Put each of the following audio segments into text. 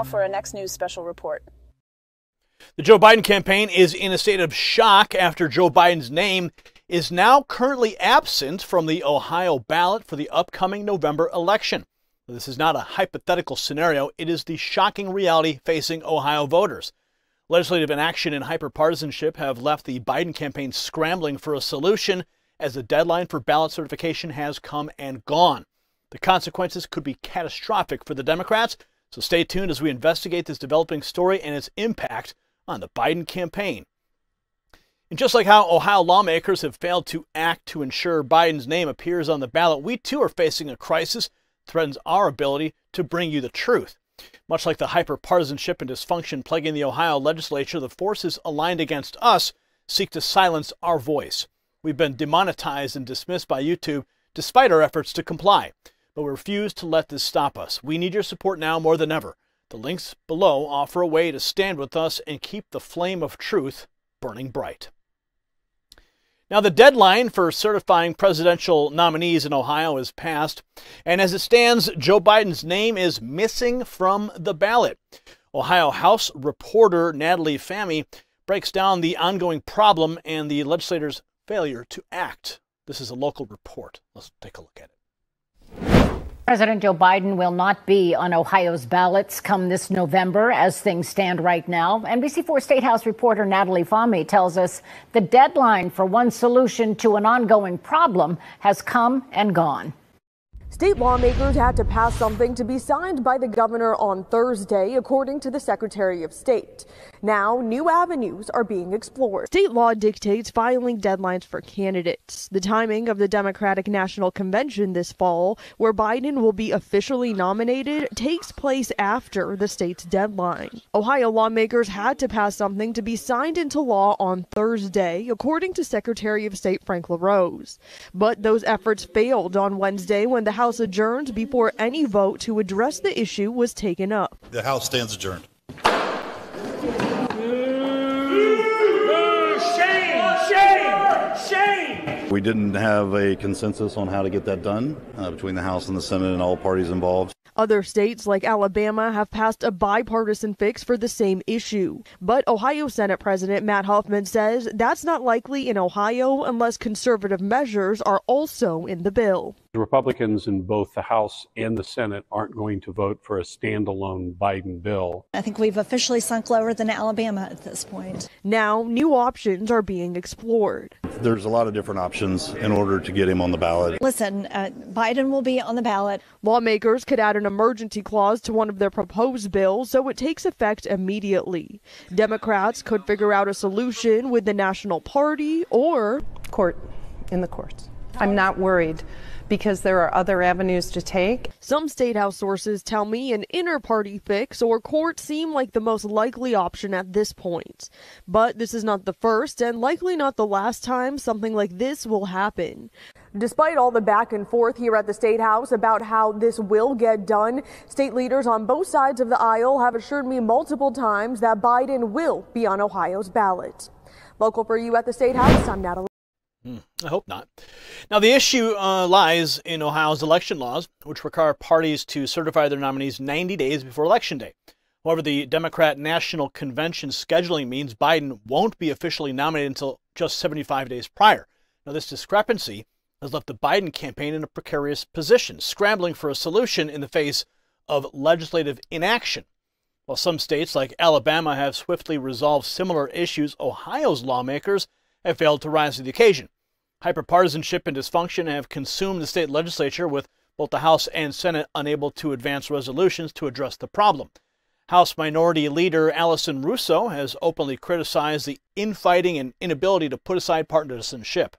now for a Next News special report. The Joe Biden campaign is in a state of shock after Joe Biden's name is now currently absent from the Ohio ballot for the upcoming November election. This is not a hypothetical scenario. It is the shocking reality facing Ohio voters. Legislative inaction and hyper-partisanship have left the Biden campaign scrambling for a solution as the deadline for ballot certification has come and gone. The consequences could be catastrophic for the Democrats, so stay tuned as we investigate this developing story and its impact on the Biden campaign. And just like how Ohio lawmakers have failed to act to ensure Biden's name appears on the ballot, we too are facing a crisis that threatens our ability to bring you the truth. Much like the hyper-partisanship and dysfunction plaguing the Ohio legislature, the forces aligned against us seek to silence our voice. We've been demonetized and dismissed by YouTube despite our efforts to comply, but we refuse to let this stop us. We need your support now more than ever. The links below offer a way to stand with us and keep the flame of truth burning bright. Now, the deadline for certifying presidential nominees in Ohio is passed, and as it stands, Joe Biden's name is missing from the ballot. Ohio House reporter Natalie Fahmy breaks down the ongoing problem and the legislators' failure to act. This is a local report. Let's take a look at it. President Joe Biden will not be on Ohio's ballots come this November as things stand right now. NBC4 State House reporter Natalie Fahmy tells us the deadline for one solution to an ongoing problem has come and gone. State lawmakers had to pass something to be signed by the governor on Thursday, according to the Secretary of State. Now, new avenues are being explored. State law dictates filing deadlines for candidates. The timing of the Democratic National Convention this fall, where Biden will be officially nominated, takes place after the state's deadline. Ohio lawmakers had to pass something to be signed into law on Thursday, according to Secretary of State Frank LaRose. But those efforts failed on Wednesday when the House adjourned before any vote to address the issue was taken up. The House stands adjourned. Shame! We didn't have a consensus on how to get that done between the House and the Senate and all parties involved. Other states like Alabama have passed a bipartisan fix for the same issue. But Ohio Senate President Matt Hoffman says that's not likely in Ohio unless conservative measures are also in the bill. The Republicans in both the House and the Senate aren't going to vote for a standalone Biden bill. I think we've officially sunk lower than Alabama at this point. Now, new options are being explored. There's a lot of different options in order to get him on the ballot. Listen, Biden will be on the ballot. Lawmakers could add an emergency clause to one of their proposed bills so it takes effect immediately. Democrats could figure out a solution with the National Party or in the courts. I'm not worried because there are other avenues to take. Some State House sources tell me an inter-party fix or court seem like the most likely option at this point. But this is not the first and likely not the last time something like this will happen. Despite all the back and forth here at the State House about how this will get done, state leaders on both sides of the aisle have assured me multiple times that Biden will be on Ohio's ballot. Local for you at the State House, I'm Natalie. I hope not. Now, the issue lies in Ohio's election laws, which require parties to certify their nominees 90 days before Election Day. However, the Democrat National Convention scheduling means Biden won't be officially nominated until just 75 days prior. Now, this discrepancy has left the Biden campaign in a precarious position, scrambling for a solution in the face of legislative inaction. While some states like Alabama have swiftly resolved similar issues, Ohio's lawmakers have failed to rise to the occasion. Hyperpartisanship and dysfunction have consumed the state legislature, with both the House and Senate unable to advance resolutions to address the problem. House Minority Leader Allison Russo has openly criticized the infighting and inability to put aside partisanship.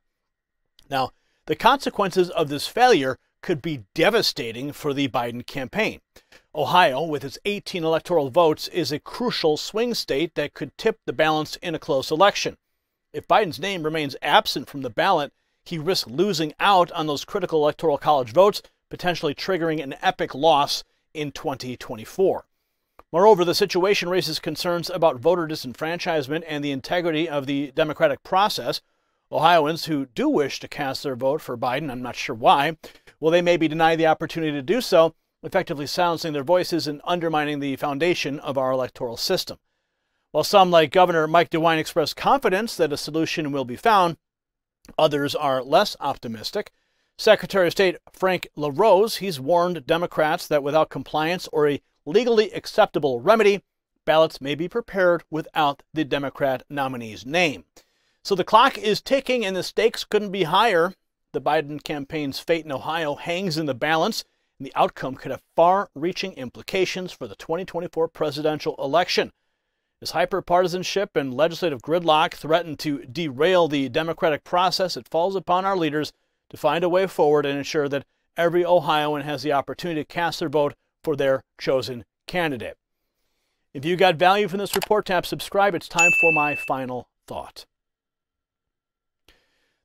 Now, the consequences of this failure could be devastating for the Biden campaign. Ohio, with its 18 electoral votes, is a crucial swing state that could tip the balance in a close election. If Biden's name remains absent from the ballot, he risks losing out on those critical electoral college votes, potentially triggering an epic loss in 2024. Moreover, the situation raises concerns about voter disenfranchisement and the integrity of the democratic process. Ohioans who do wish to cast their vote for Biden, I'm not sure why, well, they may be denied the opportunity to do so effectively silencing their voices and undermining the foundation of our electoral system. While some, like Governor Mike DeWine, express confidence that a solution will be found, others are less optimistic. Secretary of State Frank LaRose, he's warned Democrats that without compliance or a legally acceptable remedy, ballots may be prepared without the Democrat nominee's name. So the clock is ticking and the stakes couldn't be higher. The Biden campaign's fate in Ohio hangs in the balance, and the outcome could have far-reaching implications for the 2024 presidential election. As hyper-partisanship and legislative gridlock threaten to derail the democratic process, it falls upon our leaders to find a way forward and ensure that every Ohioan has the opportunity to cast their vote for their chosen candidate. If you got value from this report, tap subscribe. It's time for my final thought.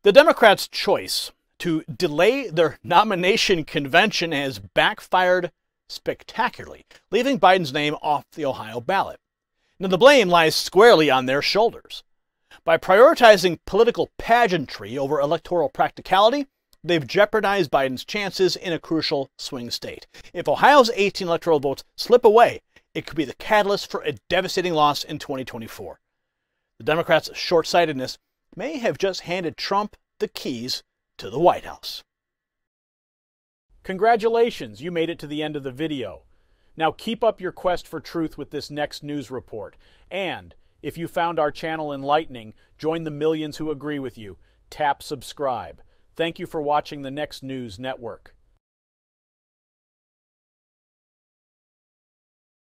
The Democrats' choice to delay their nomination convention has backfired spectacularly, leaving Biden's name off the Ohio ballot. Now, the blame lies squarely on their shoulders. By prioritizing political pageantry over electoral practicality, they've jeopardized Biden's chances in a crucial swing state. If Ohio's 18 electoral votes slip away, it could be the catalyst for a devastating loss in 2024. The Democrats' short-sightedness may have just handed Trump the keys to the White House. Congratulations, you made it to the end of the video. Now keep up your quest for truth with this next news report. And if you found our channel enlightening, join the millions who agree with you. Tap subscribe. Thank you for watching the Next News Network.